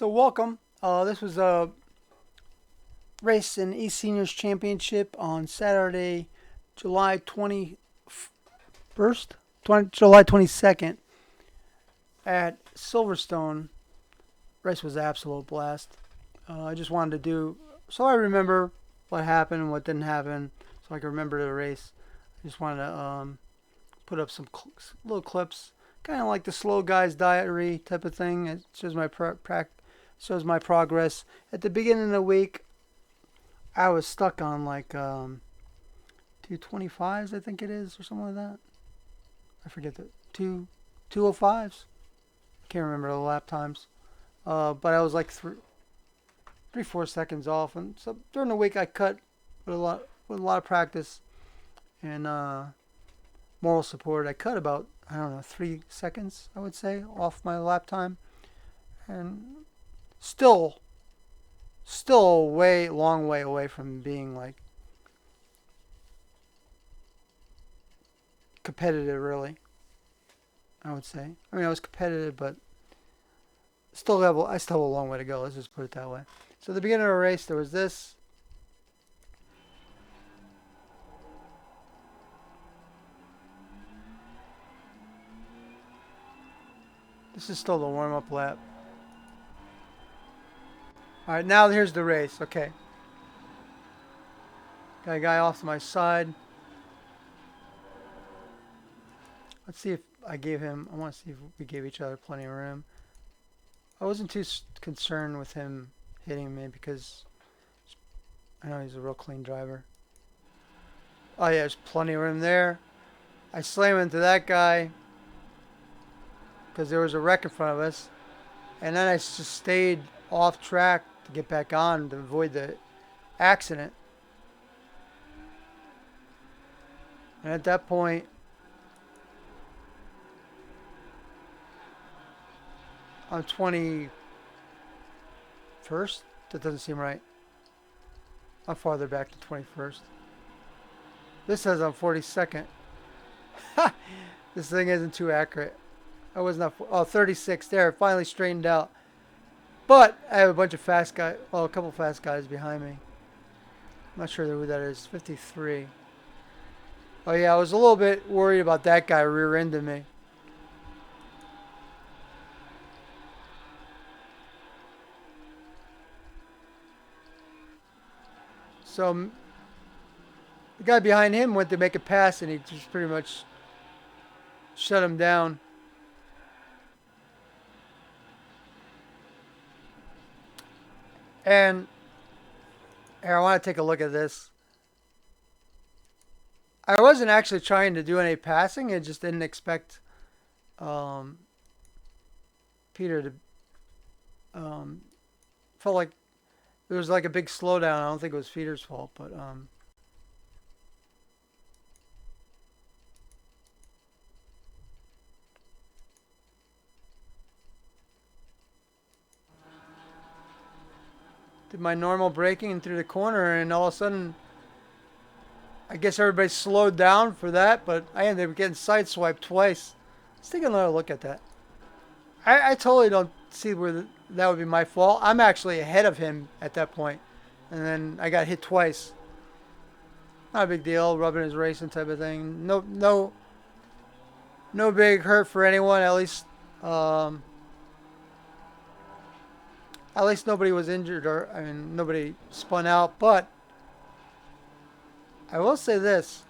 So welcome. This was a race in East Seniors Championship on Saturday, July 21st, 22nd at Silverstone. Race was an absolute blast. I just wanted to do so I remember what happened and what didn't happen, so I can remember the race. I just wanted to put up some little clips, kind of like the slow guy's diary type of thing. It shows my progress. At the beginning of the week, I was stuck on like 225s, I think it is, or something like that. I forget the 205s. Can't remember the lap times. But I was like 3-4 seconds off, and so during the week I cut with a lot of practice and moral support. I cut about, I don't know, 3 seconds, I would say, off my lap time, and still a long way away from being like competitive, really. I would say. I mean, I was competitive, but I still have a long way to go. Let's just put it that way. So at the beginning of the race, there was this. This is still the warm-up lap. All right, now here's the race. Okay, got a guy off to my side. Let's see if I gave him. I want to see if we gave each other plenty of room. I wasn't too concerned with him hitting me because I know he's a real clean driver. Oh yeah, there's plenty of room there. I slam into that guy because there was a wreck in front of us, and then I just stayed off track to get back on to avoid the accident. And at that point, I'm 21st. That doesn't seem right. I'm farther back to 21st. This says I'm 42nd. This thing isn't too accurate. I was not. Oh, 36 there. It finally straightened out. But I have a bunch of fast guys. Well, a couple fast guys behind me. I'm not sure who that is. 53. Oh yeah, I was a little bit worried about that guy rear-ending me. So the guy behind him went to make a pass, and he just pretty much shut him down. And here, I want to take a look at this. I wasn't actually trying to do any passing. I just didn't expect um, Peter to. Felt like there was like a big slowdown. I don't think it was Peter's fault, but did my normal braking through the corner, and all of a sudden, I guess everybody slowed down for that, but I ended up getting sideswiped twice. Let's take another look at that. I totally don't see where that would be my fault. I'm actually ahead of him at that point, and then I got hit twice. Not a big deal, rubbing his racing type of thing. No big hurt for anyone. Um, at least nobody was injured, or I mean, nobody spun out. But I will say this: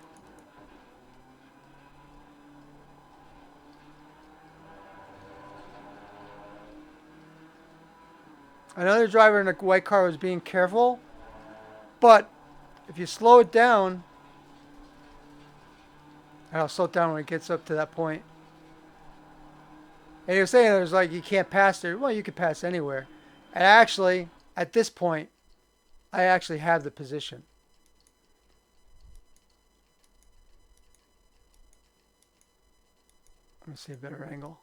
another driver in a white car was being careful, but if you slow it down, I'll slow it down when it gets up to that point. And he was saying there's like you can't pass there. Well, you can pass anywhere. And actually, at this point, I actually have the position. Let me see a better angle.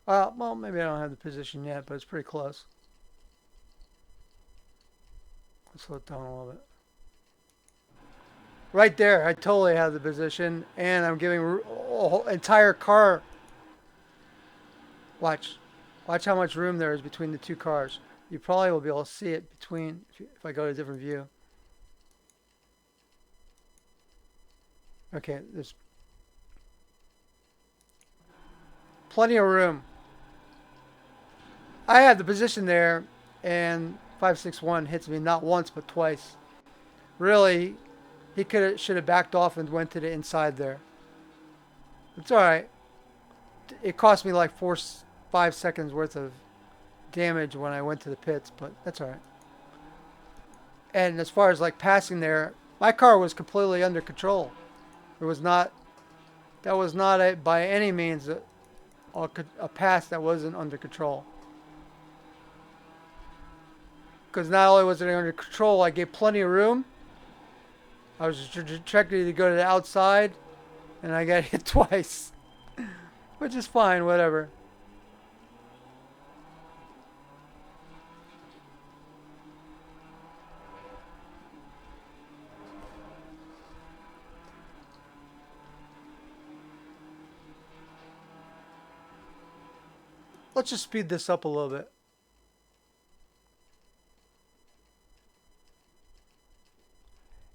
Well, maybe I don't have the position yet, but it's pretty close. Let's slow it down a little bit. Right there, I totally have the position, and I'm giving a whole entire car. Watch, watch how much room there is between the two cars. You probably will be able to see it between if I go to a different view. Okay, there's plenty of room. I have the position there, and 561 hits me not once but twice. Really, he should have backed off and went to the inside there. It's all right. It cost me like 5 seconds worth of damage when I went to the pits, but that's all right. And as far as like passing there, my car was completely under control. It was not. That was not by any means a pass that wasn't under control. Because not only was it under control, I gave plenty of room. I was trajectory to go to the outside, and I got hit twice, which is fine, whatever. Let's just speed this up a little bit.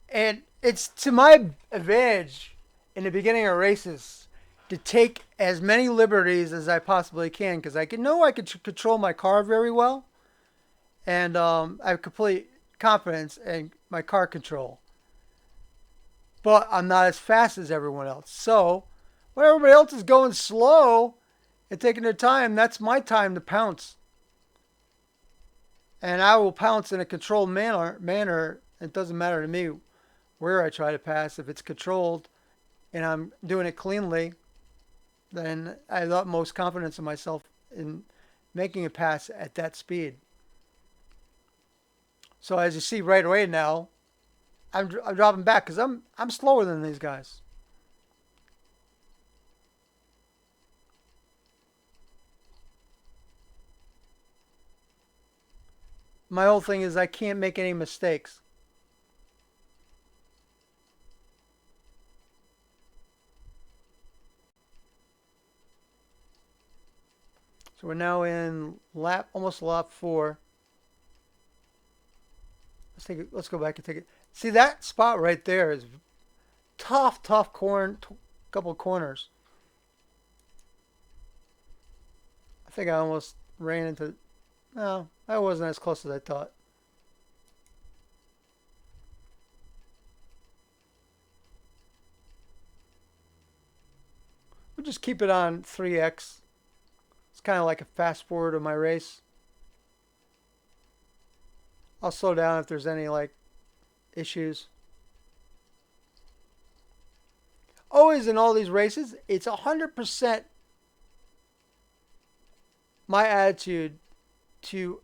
And it's to my advantage in the beginning of races to take as many liberties as I possibly can because I know I can control my car very well, and I have complete confidence in my car control. But I'm not as fast as everyone else. So when everybody else is going slow and taking their time, that's my time to pounce. And I will pounce in a controlled manner. It doesn't matter to me where I try to pass. If it's controlled and I'm doing it cleanly, then I have the utmost confidence in myself in making a pass at that speed. So as you see right away now, I'm dropping back because I'm slower than these guys. My whole thing is I can't make any mistakes. So we're now in almost lap 4. Let's go back and take it. See that spot right there is tough couple of corners. I think I almost ran into. No, that wasn't as close as I thought. We'll just keep it on 3x. It's kind of like a fast forward of my race. I'll slow down if there's any like issues. Always in all these races, it's 100% my attitude to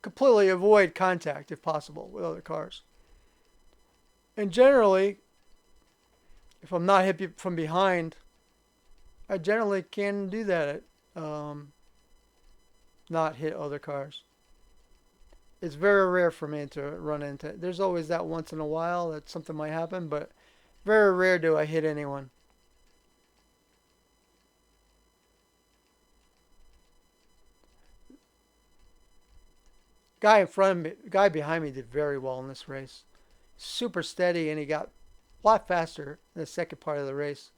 completely avoid contact if possible with other cars. And generally, if I'm not hit from behind, I generally can do that. Not hit other cars. It's very rare for me to run into. There's always that once in a while that something might happen, but very rare do I hit anyone. Guy in front of me, guy behind me did very well in this race. Super steady, and he got a lot faster in the second part of the race.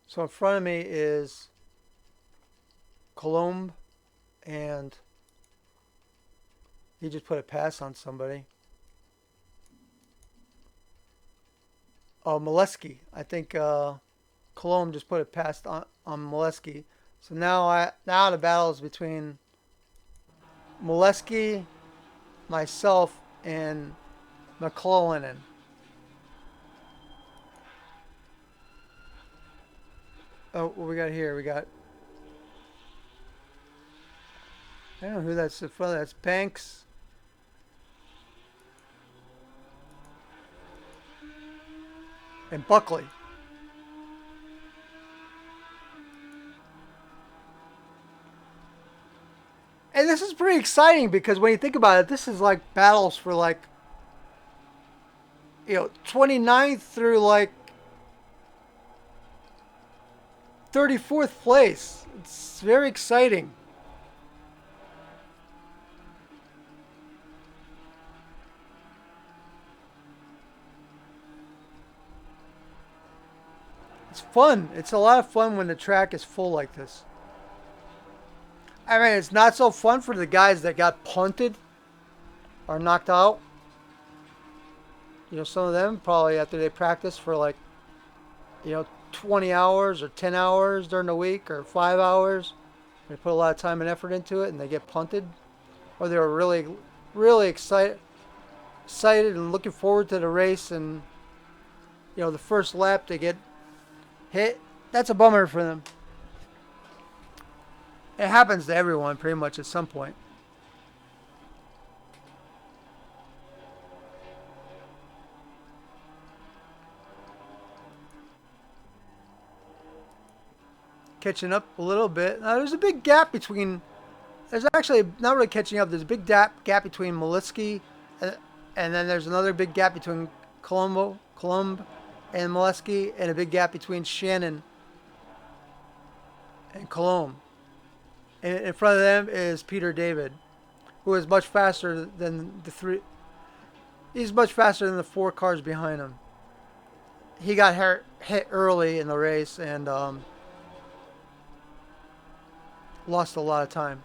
So in front of me is Colombe, and he just put a pass on somebody. Oh, Molesky. I think Colombe just put a pass on Molesky. So now the battle is between Molesky, myself, and McClellan. Oh, what we got here? We got I don't know who that's in front of. That's Banks and Buckley. And this is pretty exciting because when you think about it, this is like battles for like, 29th through like 34th place. It's very exciting. It's fun. It's a lot of fun when the track is full like this. I mean, it's not so fun for the guys that got punted or knocked out. Some of them probably after they practice for like, 20 hours or 10 hours during the week or 5 hours. They put a lot of time and effort into it and they get punted. Or they were really, really excited and looking forward to the race and, the first lap they get hit. That's a bummer for them. It happens to everyone pretty much at some point. Catching up a little bit. Now, there's a big gap between. There's actually not really catching up. There's a big gap between Molesky, and then there's another big gap between Colomb, and Molesky, and a big gap between Shannon and Colomb. And in front of them is Peter David, who is much faster than the three. He's much faster than the 4 cars behind him. He got hit early in the race and lost a lot of time.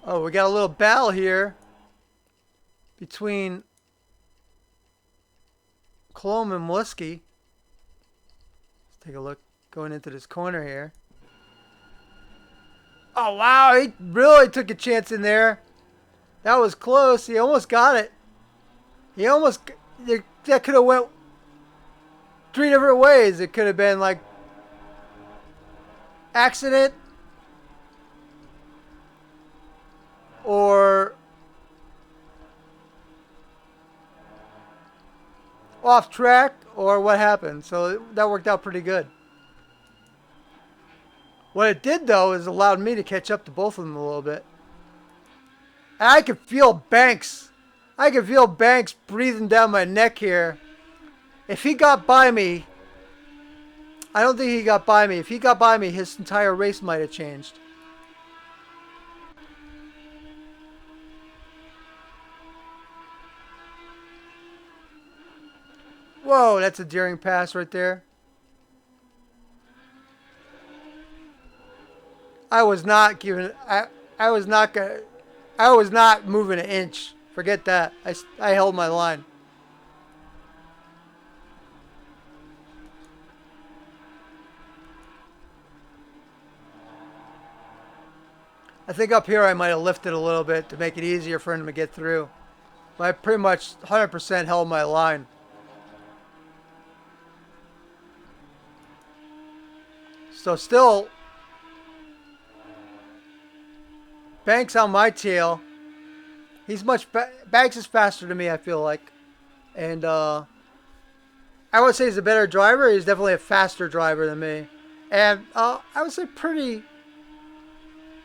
Oh, we got a little battle here between Colomb and Molesky. Let's take a look going into this corner here. Oh, wow. He really took a chance in there. That was close. He almost got it. That could have went 3 different ways. It could have been like accident or off track or what happened. So that worked out pretty good. What it did, though, is allowed me to catch up to both of them a little bit. And I could feel Banks. I could feel Banks breathing down my neck here. If he got by me, I don't think he got by me. If he got by me, his entire race might have changed. Whoa, that's a daring pass right there. I was not giving. I was not gonna. I was not moving an inch. Forget that. I held my line. I think up here I might have lifted a little bit to make it easier for him to get through. But I pretty much 100% held my line. So still, Banks on my tail. Banks is faster than me, I feel like. And I would say he's a better driver. He's definitely a faster driver than me. And I would say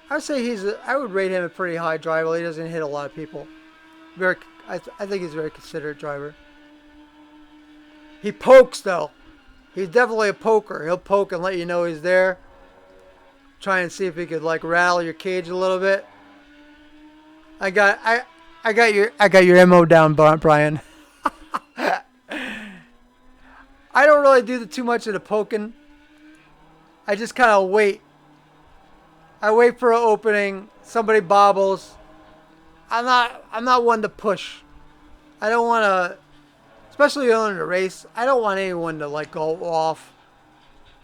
I would rate him a pretty high driver. He doesn't hit a lot of people. I think he's a very considerate driver. He pokes, though. He's definitely a poker. He'll poke and let you know he's there. Try and see if he could like rattle your cage a little bit. I got your MO down, Brian. I don't really do too much of the poking. I just kind of wait. I wait for an opening. Somebody bobbles. I'm not one to push. I don't want to. Especially in a race, I don't want anyone to like go off.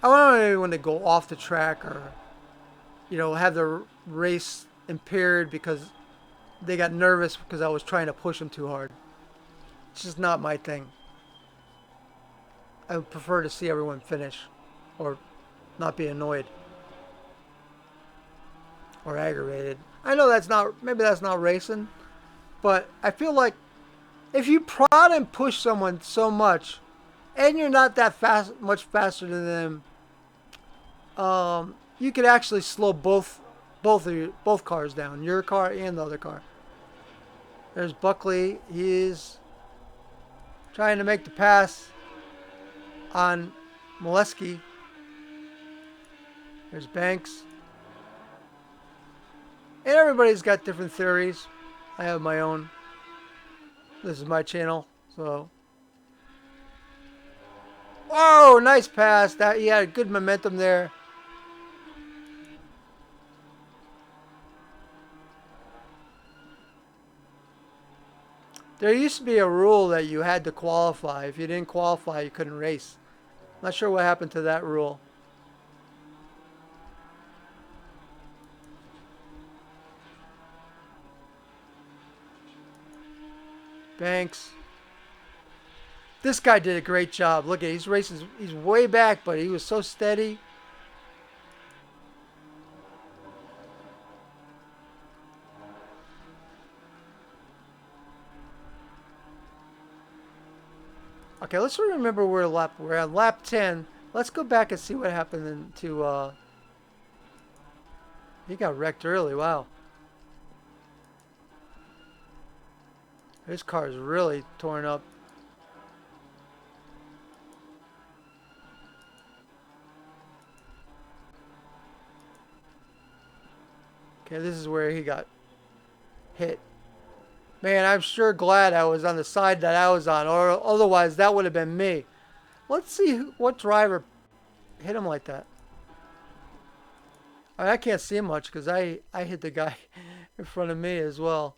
I don't want anyone to go off the track or, have the race impaired because they got nervous because I was trying to push them too hard. It's just not my thing. I would prefer to see everyone finish or not be annoyed or aggravated. I know maybe that's not racing, but I feel like if you prod and push someone so much and you're not that much faster than them, you could actually slow both cars down, your car and the other car. There's Buckley. He's trying to make the pass on Molesky. There's Banks. And everybody's got different theories. I have my own. This is my channel, so. Whoa, nice pass. That he had good momentum there. There used to be a rule that you had to qualify. If you didn't qualify, you couldn't race. Not sure what happened to that rule. Banks. This guy did a great job. Look at he's racing. He's way back, but he was so steady. Okay, let's remember where we're at lap 10. Let's go back and see what happened to he got wrecked early. Wow. His car is really torn up. Okay, this is where he got hit. Man, I'm sure glad I was on the side that I was on, or otherwise that would have been me. Let's see what driver hit him like that. I can't see him much because I hit the guy in front of me as well.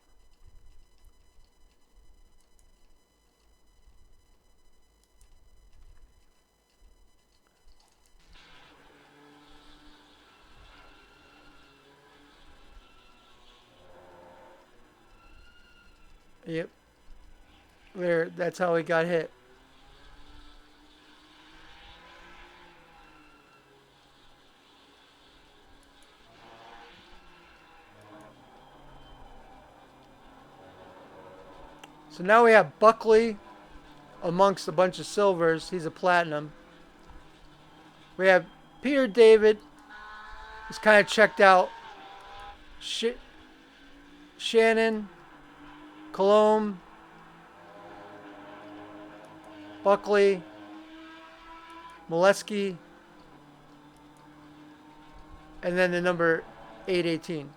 Yep. There, that's how he got hit. So now we have Buckley amongst a bunch of silvers. He's a platinum. We have Peter David. He's kind of checked out. Shannon. Colomb. Buckley. Molesky. And then the number 818.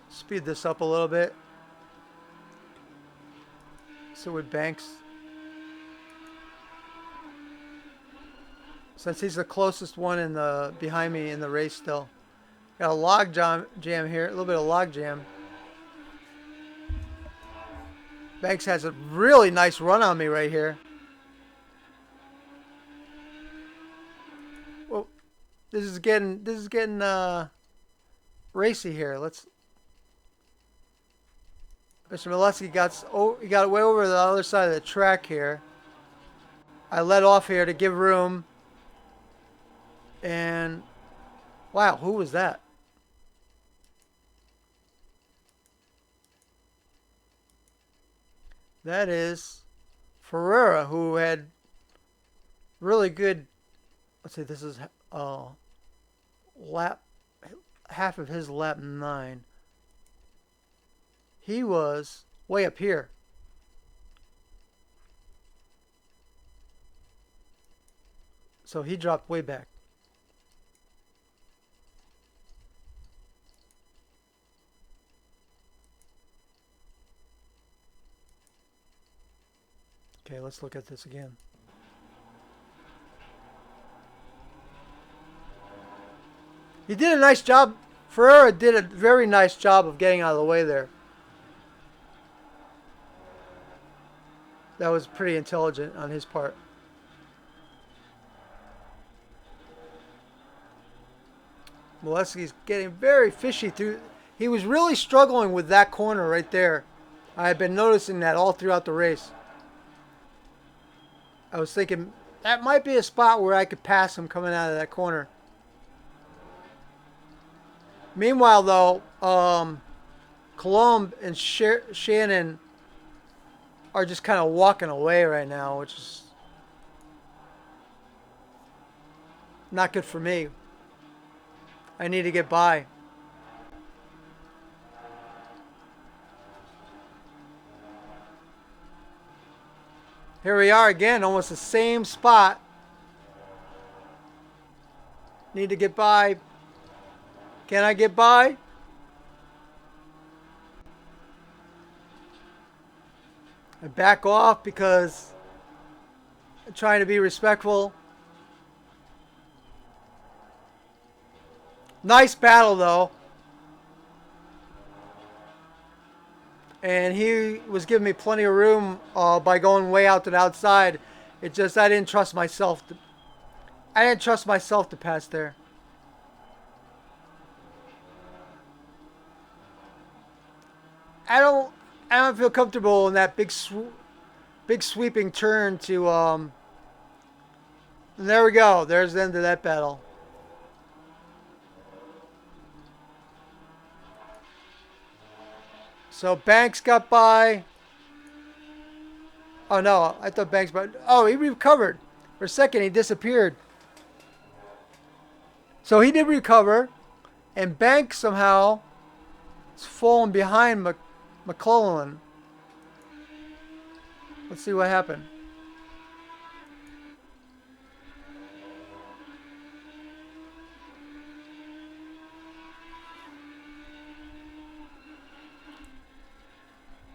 Speed this up a little bit. So with Banks, since he's the closest one in the behind me in the race still. Got a log jam here, a little bit of log jam. Banks has a really nice run on me right here. Well, this is getting racy here. Mr. Molesky he got way over the other side of the track here. I let off here to give room. And wow, who was that? That is Ferreira, who had really good. Let's see, this is half of his lap 9. He was way up here. So he dropped way back. Okay, let's look at this again. He did a nice job. Ferreira did a very nice job of getting out of the way there. That was pretty intelligent on his part. Molesky's getting very fishy through. He was really struggling with that corner right there. I had been noticing that all throughout the race. I was thinking that might be a spot where I could pass him coming out of that corner. Meanwhile, though, Colomb and Shannon are just kind of walking away right now, which is not good for me. I need to get by. Here we are again, almost the same spot. Need to get by. Can I get by? I back off because I'm trying to be respectful. Nice battle, though. And he was giving me plenty of room by going way out to the outside. It just, I didn't trust myself. I didn't trust myself to pass there. I don't feel comfortable in that big sweeping turn to and there we go. There's the end of that battle. So Banks got by. Oh no, I thought Banks, but oh, he recovered. For a second, he disappeared. So he did recover, and Banks somehow is falling behind McClellan. Let's see what happened.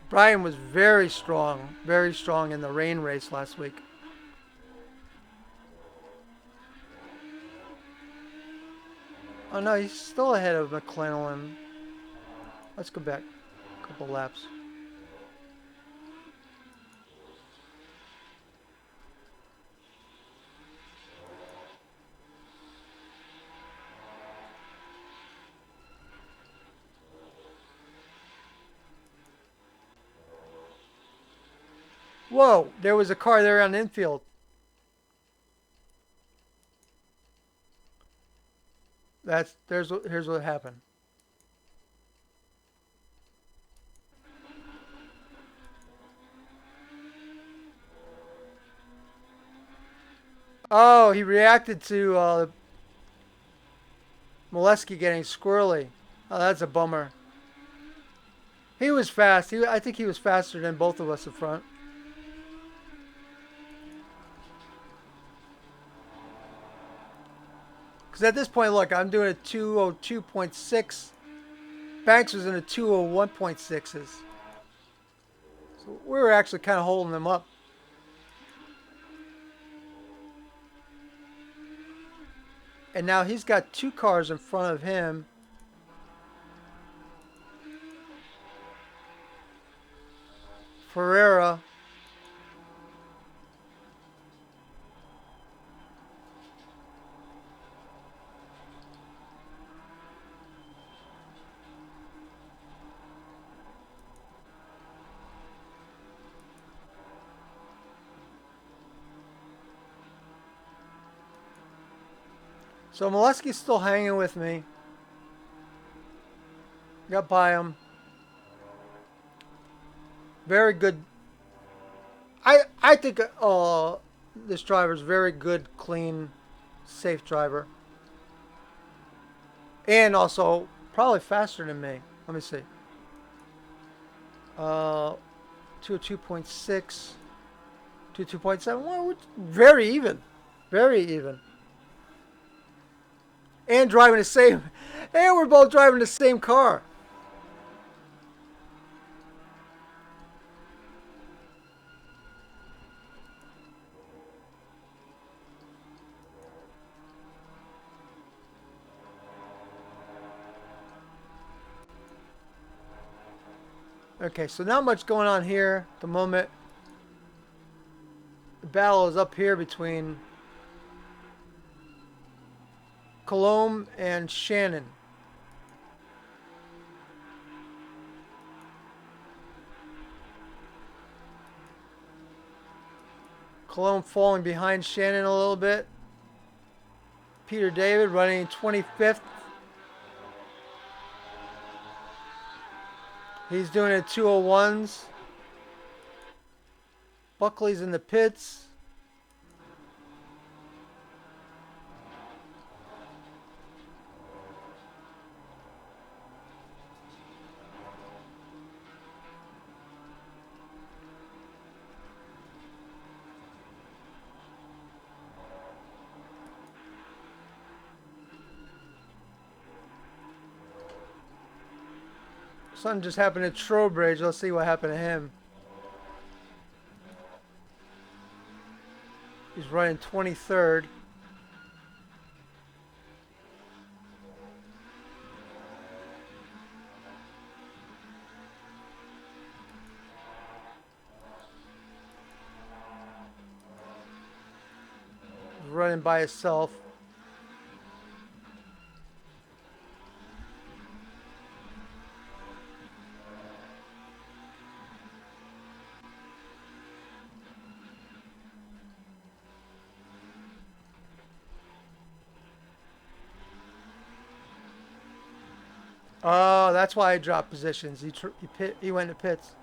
Brian was very strong in the rain race last week. Oh no, he's still ahead of McClellan. Let's go back a couple laps. Whoa, there was a car there on the infield. Here's what happened. Oh, he reacted to Molesky getting squirrely. Oh, that's a bummer. He was fast. I think he was faster than both of us in front. Because at this point, look, I'm doing a 202.6. Banks was in a 201.6s. So we were actually kind of holding them up. And now he's got two cars in front of him. Ferreira. So Molesky's still hanging with me. Got by him. Very good. I think this driver's very good, clean, safe driver. And also probably faster than me. Let me see. 202.6, 202.7. Well, very even. Very even. And driving the same. And we're both driving the same car. Okay, so not much going on here at the moment. The battle is up here between Colombe and Shannon. Colombe falling behind Shannon a little bit. Peter David running 25th. He's doing it 201s. Buckley's in the pits. Something just happened at Trowbridge. Let's see what happened to him. He's running 23rd. He's running by himself. Oh, that's why I dropped positions. He went to pits.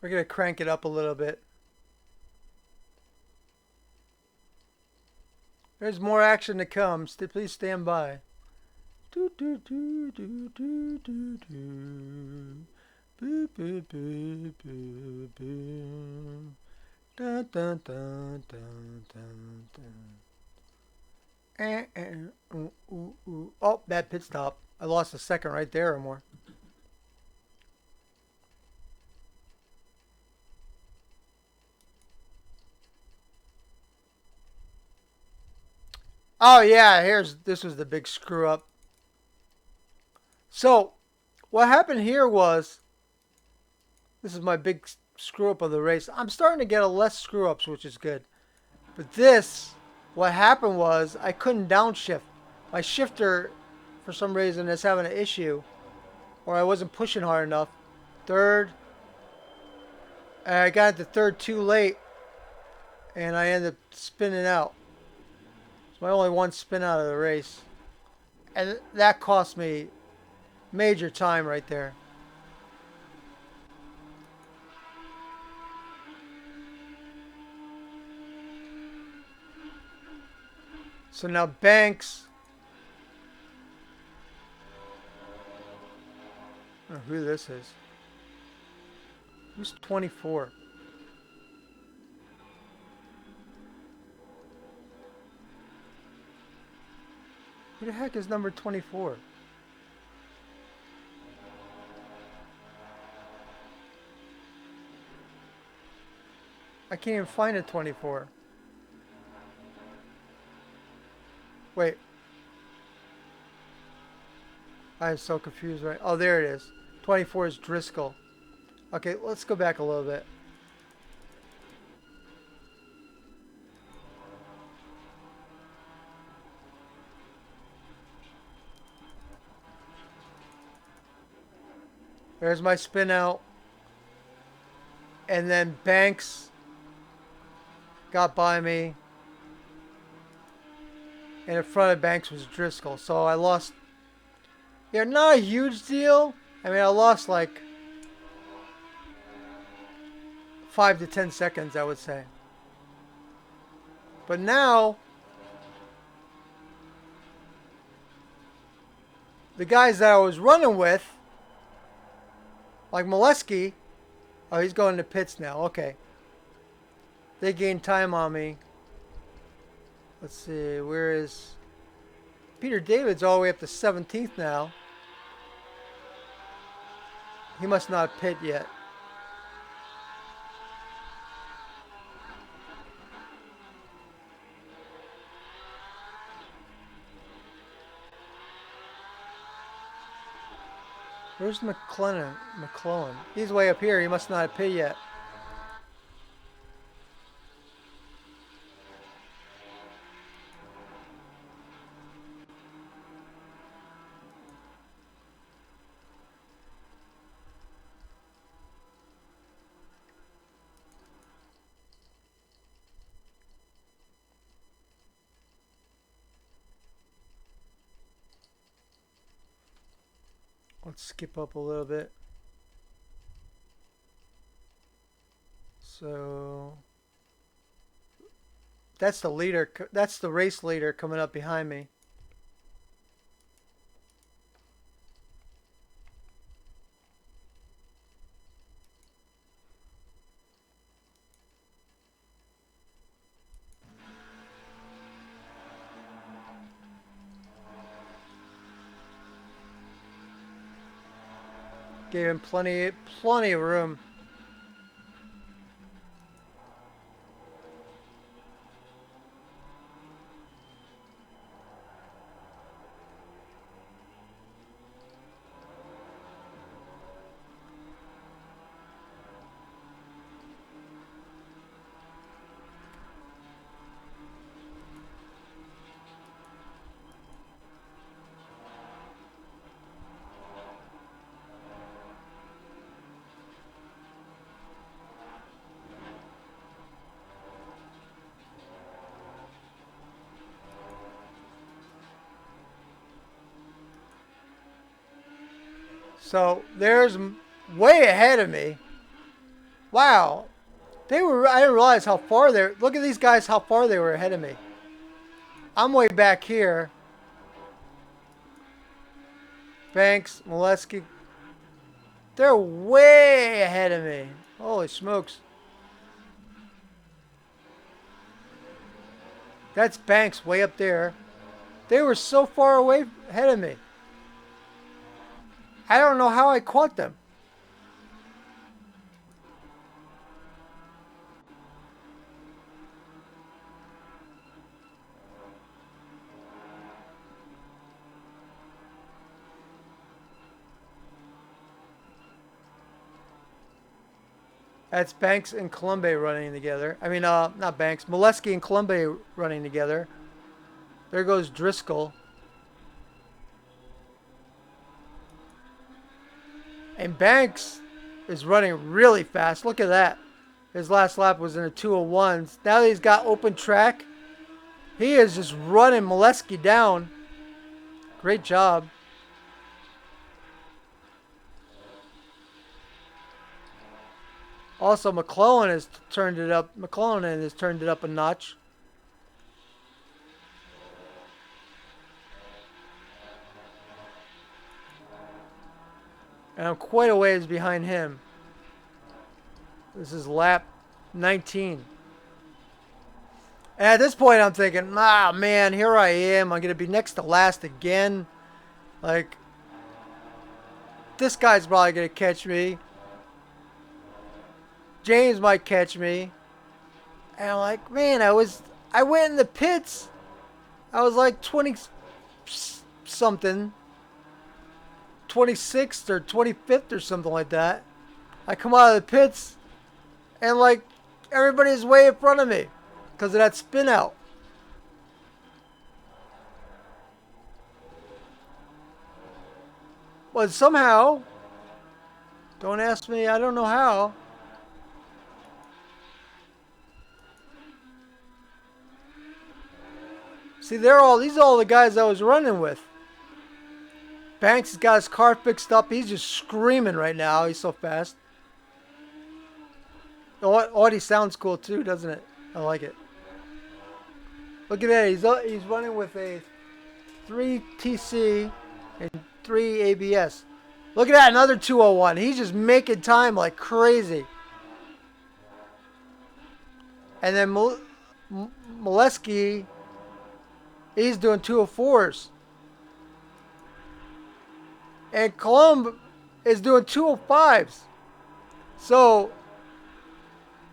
We're going to crank it up a little bit. There's more action to come. Please stand by. Do do do do do do do. Boo boo boo boo boo. Dun dun dun dun dun dun. Ooh, ooh. Oh, bad pit stop. I lost a second right there or more. Oh yeah, this was the big screw up. So, what happened here was, this is my big screw up of the race. I'm starting to get a less screw ups, which is good. But this, what happened was, I couldn't downshift. My shifter, for some reason, is having an issue, or I wasn't pushing hard enough. Third, and I got into third too late, and I ended up spinning out. It's my only one spin out of the race. And that cost me major time right there. So now Banks. I don't know who this is. Who's 24? Who the heck is number 24? I can't even find a 24. Wait. I am so confused right. Oh, there it is. 24 is Driscoll. Okay, let's go back a little bit. There's my spin out. And then Banks got by me. And in front of Banks was Driscoll. So I lost. Yeah, not a huge deal. I mean, I lost like 5 to 10 seconds, I would say. But now, the guys that I was running with, like Molesky, oh, he's going to pits now. Okay. They gained time on me. Let's see, where is Peter David's all the way up to 17th now. He must not pit yet. Where's McClellan? He's way up here. He must not have pit yet. Let's skip up a little bit. So that's the leader. That's the race leader coming up behind me. Gave him plenty of room. So there's way ahead of me. Wow. I didn't realize how far they're, look at these guys, how far they were ahead of me. I'm way back here. Banks, Molesky. They're way ahead of me. Holy smokes. That's Banks way up there. They were so far away ahead of me. I don't know how I caught them. That's Banks and Colombe running together. I mean, not Banks. Molesky and Colombe running together. There goes Driscoll. And Banks is running really fast. Look at that. His last lap was in a 2:01. Now that he's got open track, he is just running Molesky down. Great job. Also, McClellan has turned it up. McClellan has turned it up a notch. And I'm quite a ways behind him. This is lap 19. And at this point, I'm thinking, ah, man, here I am. I'm going to be next to last again. Like, this guy's probably going to catch me. James might catch me. And I'm like, man, I went in the pits. I was like 20 something. 26th or 25th or something like that. I come out of the pits and like everybody's way in front of me because of that spin out. But somehow, don't ask me, I don't know how. See, these are all the guys I was running with. Banks has got his car fixed up. He's just screaming right now. He's so fast. The Audi sounds cool too, doesn't it? I like it. Look at that. He's running with a 3TC and 3 ABS. Look at that, another 201. He's just making time like crazy. And then Molesky, he's doing 204s. And Colomb is doing 205s. So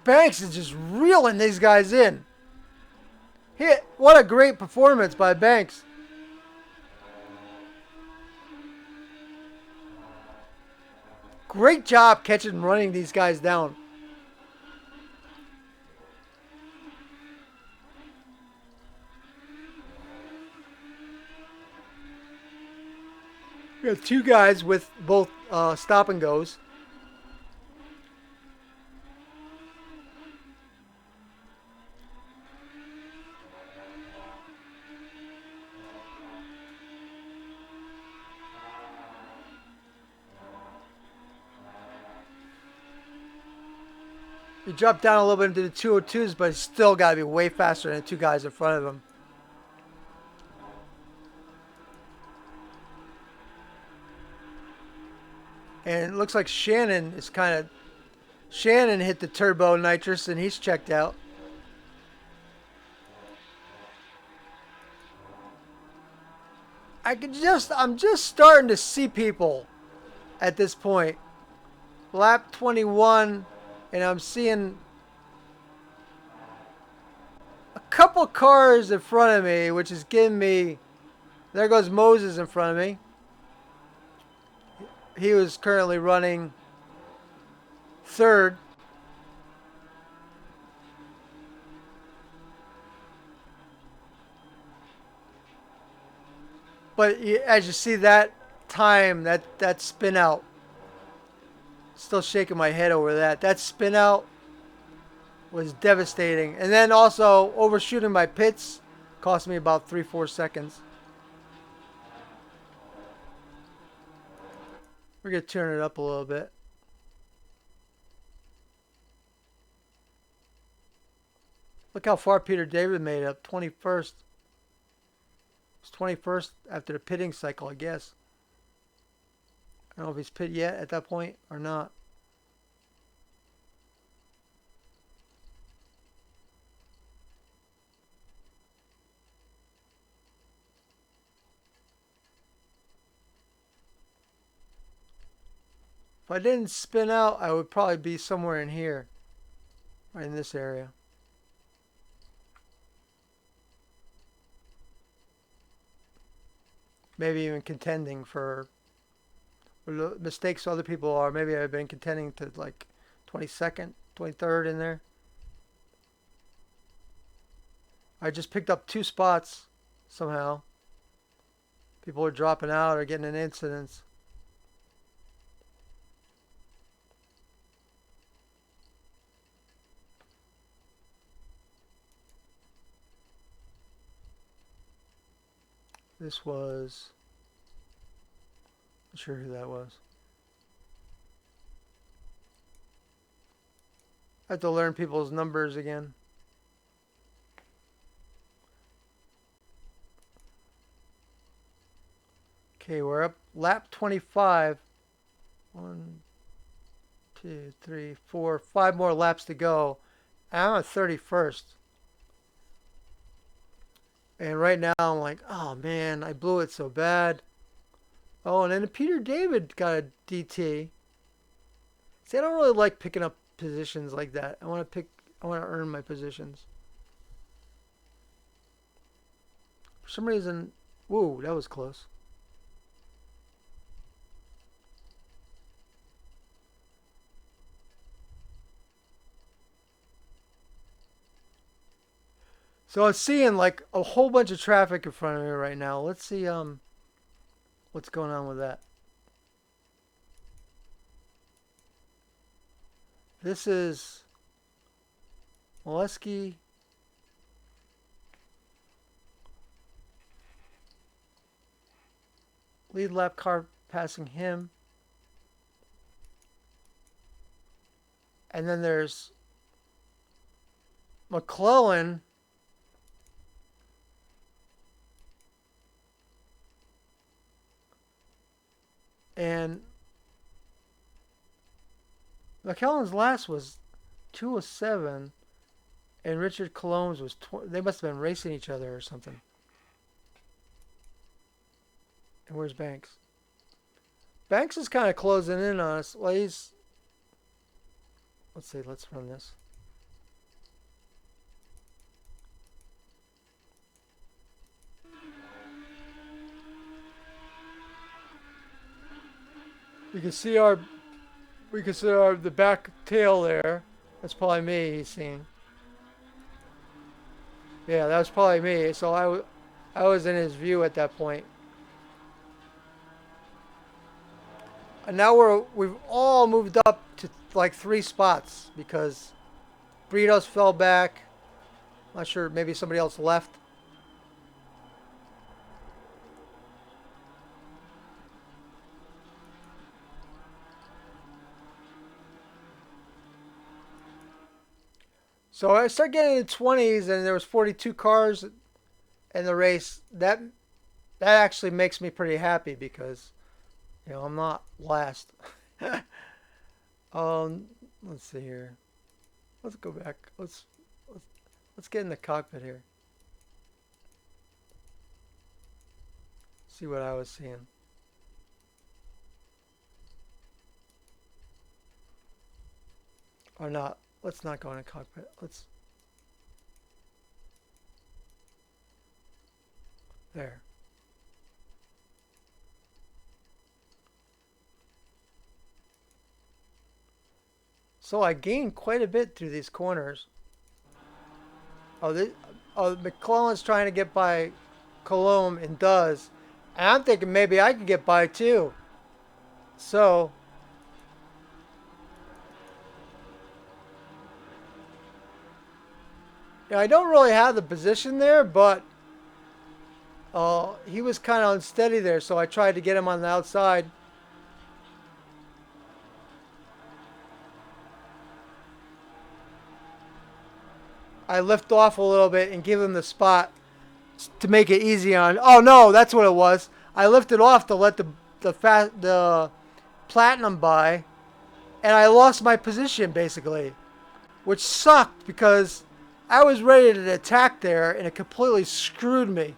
Banks is just reeling these guys in. What a great performance by Banks. Great job catching and running these guys down. We have two guys with both stop and goes. He dropped down a little bit into the 202s, but he's still got to be way faster than the two guys in front of him. And it looks like Shannon is Shannon hit the turbo nitrous and he's checked out. I'm just starting to see people at this point. Lap 21, and I'm seeing a couple cars in front of me, which is giving me. There goes Moses in front of me. He was currently running third. But as you see that time, that spin out, still shaking my head over that. That spin out was devastating. And then also overshooting my pits cost me about 3-4 seconds. We're going to turn it up a little bit. Look how far Peter David made up. 21st. It's 21st after the pitting cycle, I guess. I don't know if he's pit yet at that point or not. If I didn't spin out, I would probably be somewhere in here. Right in this area. Maybe even contending for mistakes other people are. Maybe I've been contending to like 22nd, 23rd in there. I just picked up 2 spots somehow. People are dropping out or getting in incidents. This was, not sure who that was. I have to learn people's numbers again. Okay, we're up lap 25. 1, 2, 3, 4, 5 more laps to go. I'm at 31st. And right now I'm like, oh man, I blew it so bad. Oh, and then Peter David got a DT. See, I don't really like picking up positions like that. I want to earn my positions. For some reason, whoa, that was close. So I'm seeing like a whole bunch of traffic in front of me right now. Let's see what's going on with that. This is Molesky. Lead lap car passing him. And then there's McClellan. And McKellen's last was 207, and Richard Colom's was they must have been racing each other or something. And where's Banks? Banks is kind of closing in on us. Well, he's. Let's see. Let's run this. You can see our. We can see the back tail there. That's probably me. He's seeing. Yeah, that was probably me. So I was in his view at that point. And now we've all moved up to like 3 spots because Britos fell back. Not sure, maybe somebody else left. So I start getting in the 20s, and there was 42 cars in the race. That actually makes me pretty happy because I'm not last. um, let's see here. Let's go back. Let's get in the cockpit here. See what I was seeing. Or not. Let's not go in a cockpit. Let's. There. So I gained quite a bit through these corners. McClellan's trying to get by Colomb and does. And I'm thinking maybe I could get by too. So I don't really have the position there, but he was kind of unsteady there, so I tried to get him on the outside. I lift off a little bit and give him the spot to make it easy on. Oh no, that's what it was. I lifted off to let the platinum by, and I lost my position basically, which sucked because I was ready to attack there, and it completely screwed me.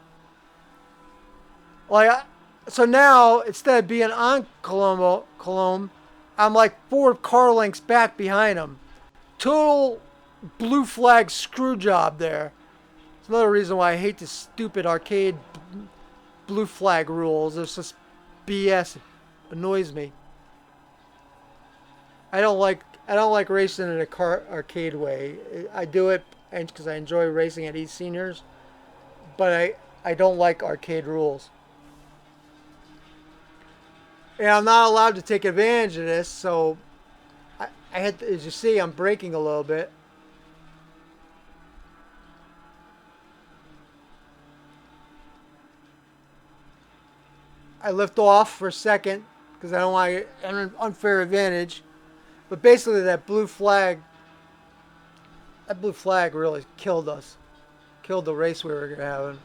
So now instead of being on Colomb, I'm like 4 car lengths back behind him. Total blue flag screw job there. It's another reason why I hate this stupid arcade blue flag rules. It's just BS. It annoys me. I don't like racing in a arcade way. I do it because I enjoy racing at East Seniors, but I don't like arcade rules. And I'm not allowed to take advantage of this, so I had to, as you see, I'm braking a little bit. I lift off for a second because I don't want an unfair advantage. But basically that blue flag really killed us. Killed the race we were having.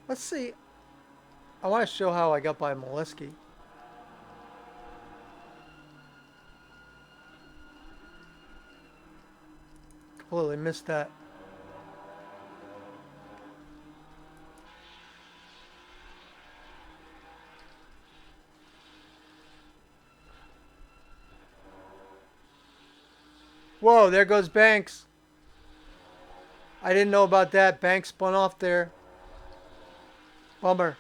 Let's see. I want to show how I got by Molesky. Completely missed that. Whoa, there goes Banks. I didn't know about that. Banks spun off there. Bummer.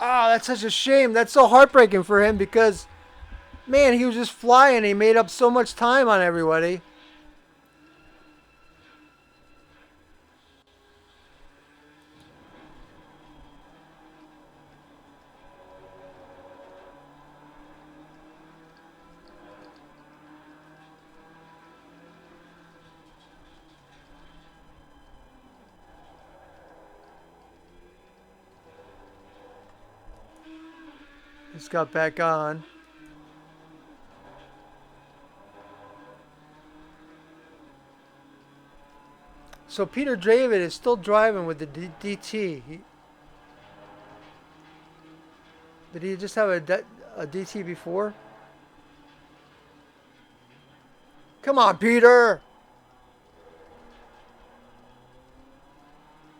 Oh, that's such a shame. That's so heartbreaking for him because, man, he was just flying. He made up so much time on everybody. Just got back on. So Peter David is still driving with the DT. Did he just have a DT before? Come on, Peter!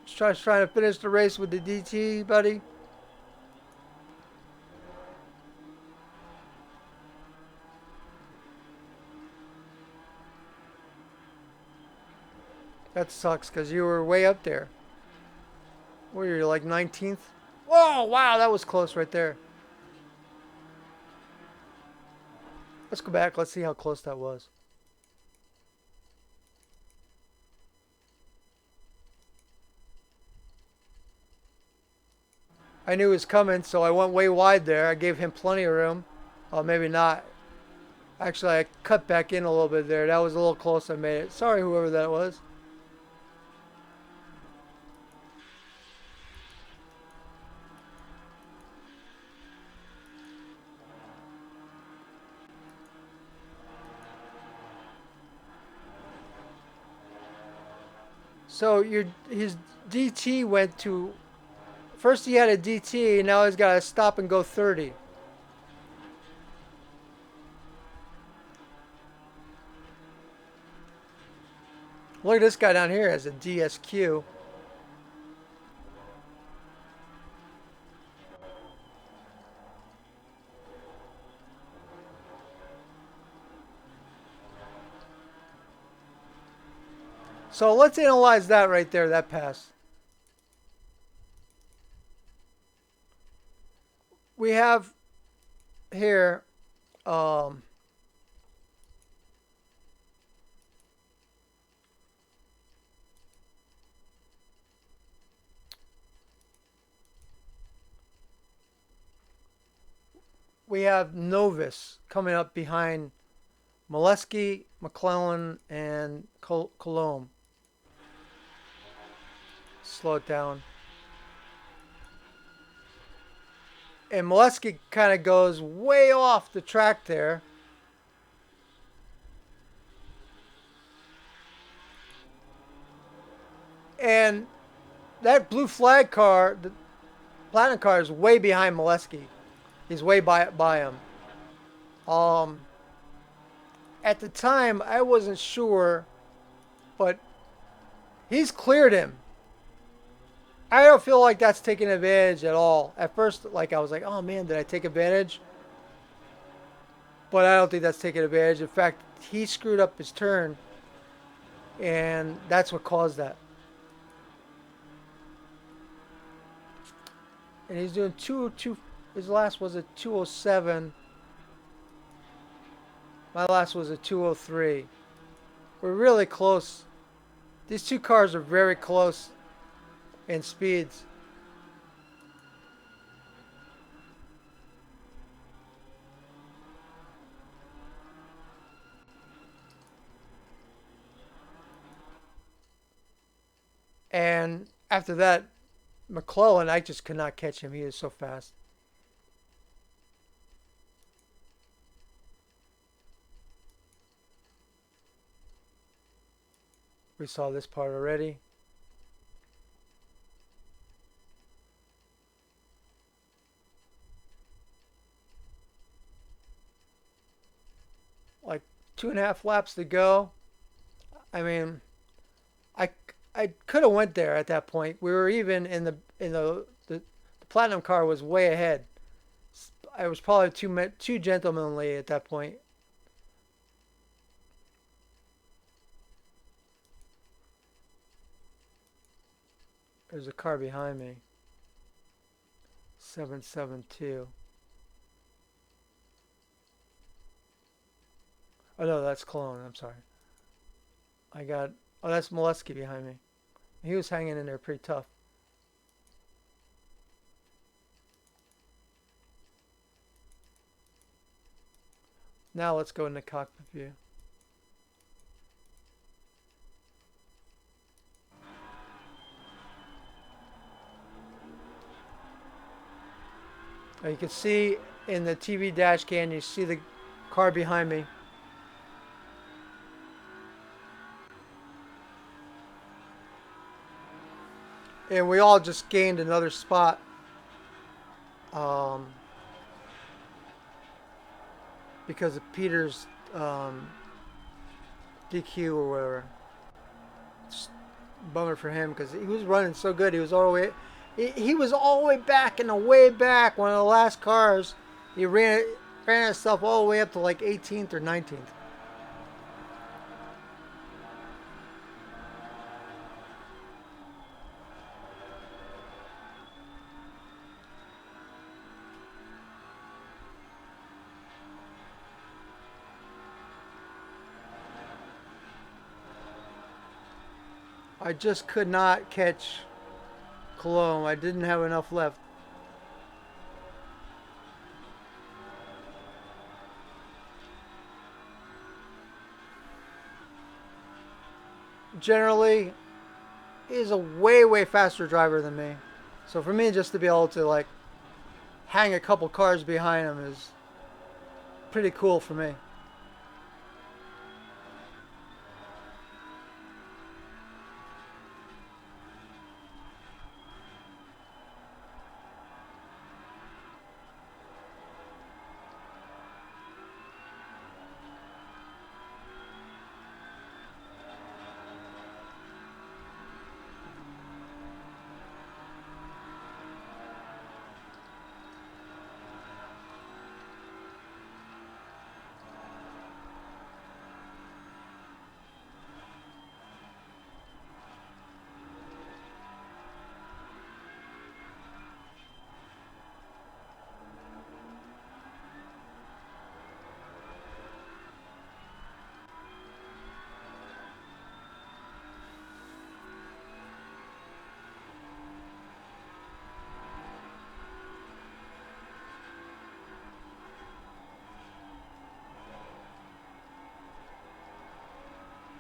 Just trying to finish the race with the DT, buddy. That sucks because you were way up there. Where were you, like 19th? Whoa, wow, that was close right there. Let's go back. Let's see how close that was. I knew he was coming, so I went way wide there. I gave him plenty of room. Oh, maybe not. Actually, I cut back in a little bit there. That was a little close. I made it. Sorry, whoever that was. So his DT went to... First he had a DT, now he's got to stop and go 30. Look at this guy down here has a DSQ. So let's analyze that right there, that pass. We have here we have Novus coming up behind Molesky, McClellan, and Colomb. Slow it down. And Molesky kind of goes way off the track there. And that blue flag car, the platinum car, is way behind Molesky. He's way by him. At the time, I wasn't sure, but he's cleared him. I don't feel like that's taking advantage at all. At first, like I was like, oh man, did I take advantage? But I don't think that's taking advantage. In fact, he screwed up his turn, and that's what caused that. And he's doing 202. His last was a 207. My last was a 203. We're really close. These two cars are very close in speeds. And after that, McClellan, I just could not catch him. He is so fast. We saw this part already. Like 2.5 laps to go. I mean, I could have went there at that point. We were even in the platinum car was way ahead. I was probably too gentlemanly at that point. There's a car behind me. 772. Oh no, that's Cologne. I'm sorry. Oh, that's Molesky behind me. He was hanging in there pretty tough. Now let's go into cockpit view. You can see in the TV dash cam. You see the car behind me. And we all just gained another spot. Um, because of Peter's DQ or whatever. It's a bummer for him because he was running so good. He was all the way. He was all the way back in the way back. One of the last cars. He ran himself all the way up to like 18th or 19th. I just could not catch Cologne. I didn't have enough left. Generally, he's a way faster driver than me. So for me, just to be able to like hang a couple cars behind him is pretty cool for me.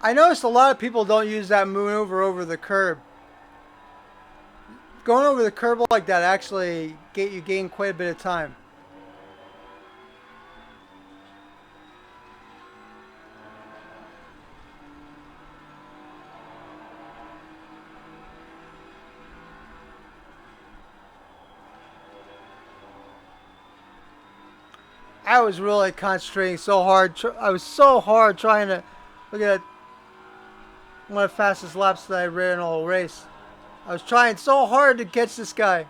I noticed a lot of people don't use that maneuver over the curb. Going over the curb like that actually you gain quite a bit of time. I was really concentrating so hard. I was so hard trying to look at one of the fastest laps that I ran all race. I was trying so hard to catch this guy.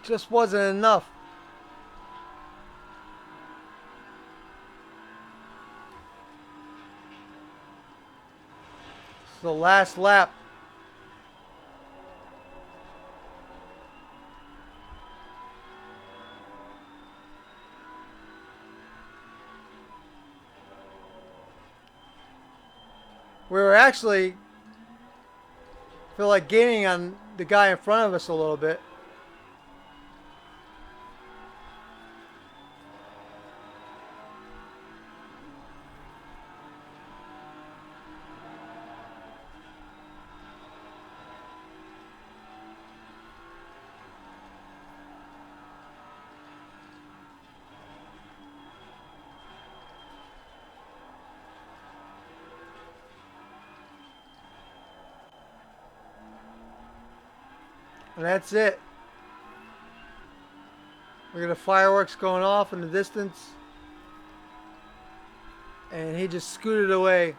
Just wasn't enough. It's the last lap. We were actually feel like gaining on the guy in front of us a little bit. And that's it. We got the fireworks going off in the distance. And he just scooted away.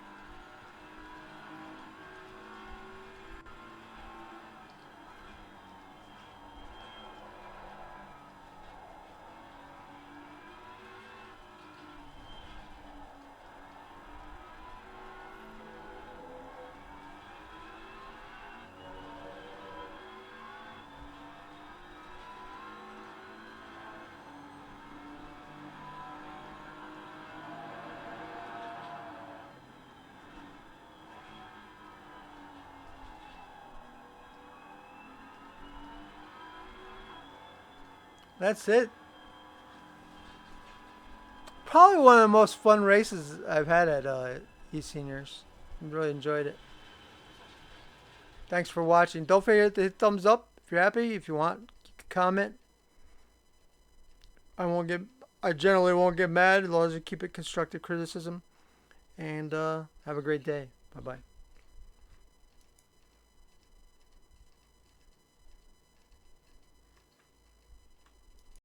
That's it. Probably one of the most fun races I've had at E Seniors. Really enjoyed it. Thanks for watching. Don't forget to hit thumbs up if you're happy. If you want, comment. I won't get. I generally won't get mad as long as you keep it constructive criticism. And have a great day. Bye bye.